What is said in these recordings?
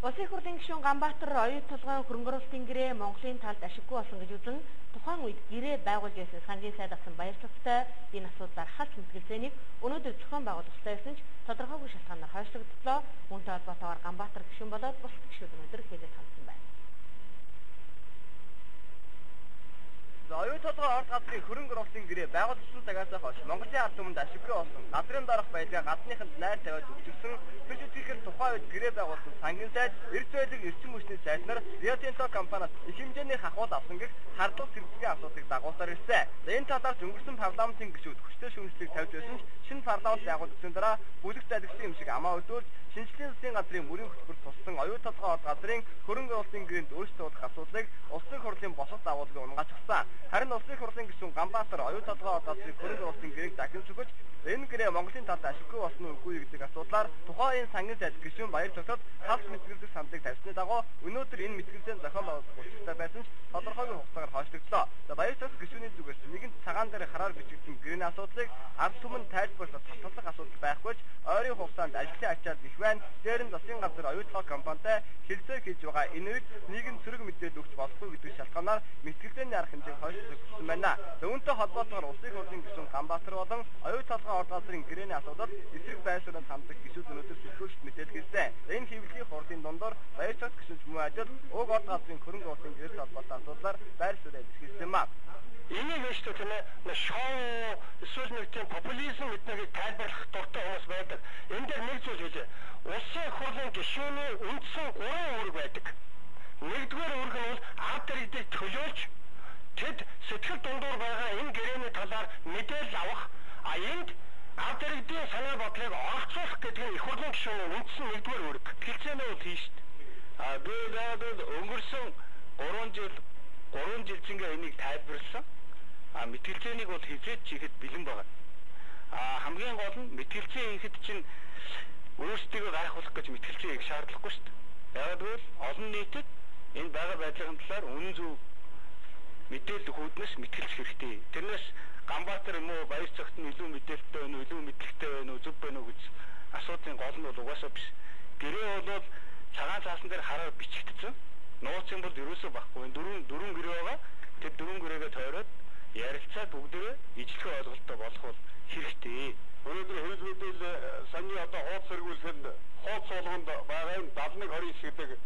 Улсын их хурлын гишүүн Ганбаатар оюут толгойн хөрөнгө оруулалтын гэрээ Монголын талд ашиггүй болсон гэж үзэн тухайн үед гэрээ байгуулж байсан сангийн сайд авсан баярцагтай энэ асуудлаар халт мэтгэлцээнийг өнөөдөр зохион байгуулах ёстой байсан ч тодорхойгүй шалтгаанаар хойшлогдлоо. Үүнтэй холбоотойгоор Ганбаатар гишүүн болоод бусад гишүүд өнөөдөр хэлээд хандсан байна. Оюут толгой орд газрын хөрөнгө оруулалтын гэрээ байгуулсан цагаас хойш Монголын ард түмэнд ашиггүй болсон газрын дарах байдлаа гадныханд найр тавиад өгчсөн физикээр тухайн үед гэрээ байгуулсан сангийн сайд эрс байлиг эрчим хүчний сайд нар Rio Tinto компаниас их хэмжээний хахуул авсан гэх хардлага сэргийлэх асуудлыг дагуулсаар ирсэн. Энэ талаар өнгөрсөн парламентын гишүүд хүчтэй шүүмжлэлийг тавьж байсан ч шинэ парламент байгуулагдсан дараа бүлэгт адилсан юм шиг амаа өдөөж шинжлэлийн засгийн газрын мөрийн хөтөлбөр туссан оюут толгой орд газрын хөрөнгө оруулалтын гэрээнд өөрчлөлт асуудлыг улсын их хурлын босод дагуулгын унгаачихсан. Харин улсын их хурлын гишүүн Ганбаатар оюут толгой орд газрын хөрөнгө оруулалтын гэрээг дахин зөвгөж энэ гэрээ Монголын талд ашиггүй болсон уу үгүй гэдэг асуудлаар тухайн сангийн сайд гишүүн баяр цогцод халт мэтгэлцэх саналыг тавьсны дагуу өнөөдөр энэ мэтгэлцээнд зохион байгуулах учиртай байсан ч тодорхойгүй хугацаагаар хойшлогдлоо. Баяр цогц гишүүний зүгээс нэгэн цагаан дээр хараар бичигдсэн гэрээний асуудлыг ард түмэн тайлбарлах татгалзах асуудал байхгүй ч ойрын хугацаанд ажлын ачаал их байна. Дээр нь засгийн газар оюут толгой компанитай хэлцээ хийж байгаа энэ үед нийгэм цэрэг мэдээлэл өгч болохгүй гэдэг шалтгаанаар мэтгэлцээний арга хэмжээг хойшлуулсан байна. Үүнтэй холбоотойгоор улсын их хурлын гишүүн Ганбаатар болон оюут толгой орд газрын гэрээний асуудал эсрэг байшранд ханддаг гишүүд өнөөдөр сэтгүүлчд мэдээлэл хэлсэн. Энэ хэвлэлийн хурлын дундор баяр цогц гишүүн мөн ажил уг орд газрын хөрөнгө оруулалтын гэрээтэй холбоотой асуудлаар байр суурь илэрхийлсэн юм аа. Энийг нь шүү дээ шоу эсвэл нэг тийм популизм гэдгийг тайлбарлах дуртай хүмүүс байдаг. Энэ дээр нэг зүйл хэлээ. Улсын их хурлын гишүүний үндсэн 3 үүрэг байдаг. Нэгдүгээр үүрэг нь бол ард иргэдийг төлөөлж тэд сэтгэл дундуур байгаа энэ гэрээний талаар мэдээлэл авах, энд ард иргэдийн санаа бодлыг оролцуулах гэдэг нь их хурлын гишүүний үндсэн нэгдүгээр үүрэг. Хэлцээний бол тийм шүү дээ. Би надад өнгөрсөн 3 жил зингээ энийг тайлбарласан. Мэтгэлцээнийг бол хизээч хийхэд бэлэн байгаа. Хамгийн гол нь мэтгэлцээ хийхэд чинь өөрсдийгөө гайхуулах гэж мэтгэлцээ хийх шаардлагагүй шүү дээ. Яг л олон нийтэд энэ байгаа байдлын талаар үнэн зөв мэдээлэл өгөхөөс мэтгэлцэх хэрэгтэй. Тэрнээс Ганбаатар юм уу баяр цогт нь илүү мэдээлэлтэй байна уу, илүү мэдлэгтэй байна уу, зөв байна уу гэж асуудлын гол нь бол угаасаа биш. Гэрээ бол цагаан цаасан дээр хараар бичигдсэн. Нууцын бол ерөөсөө баггүй. Дөрвөн гэрээ байгаа. Тэр дөрвөн гэрээгээ тойроод ярилцаад бүгдээ ижлэх ойлголттой болох бол хэрэгтэй. Өнөөдөр хөрөл мэдээлэл саний одоо хооц сэргүүлэхэд хооц суулганд байгаа энэ 7129 гэдэг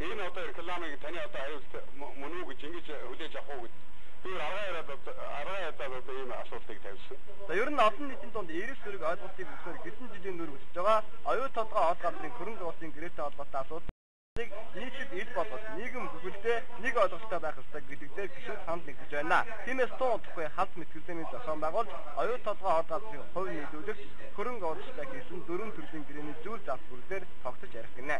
энэ одоо рекламыг таны одоо аюулт мөн үү гэж ингэж хүлээж авах уу гэдэг. Би аргаадаа одоо ийм асуултыг тавьсан. Ер нь олон нийтийн дунд эрс зэрэг ойлголтыг өгсөөр хэдэн жилийн нөр хүсэж байгаа оюут толгой орд газрын хөрөнгө оруулалтын гэрээтэй холбоотой асуудал нийтэд ил болгож нийгэм бүхэлдээ нэг ойлголттой байх ёстой гэдэг дээр гишүүд ханд нэгдэж байна. Тиймээс тооцохгүй халт мэтгэлцээний зохион байгуулалт оюут толгой орд газрын хувь нийлүүлэгч хөрөнгө оруулалттай хийсэн 4 төрлийн гэрээний зүйл зах бүрээр тогтож ярих гинэ.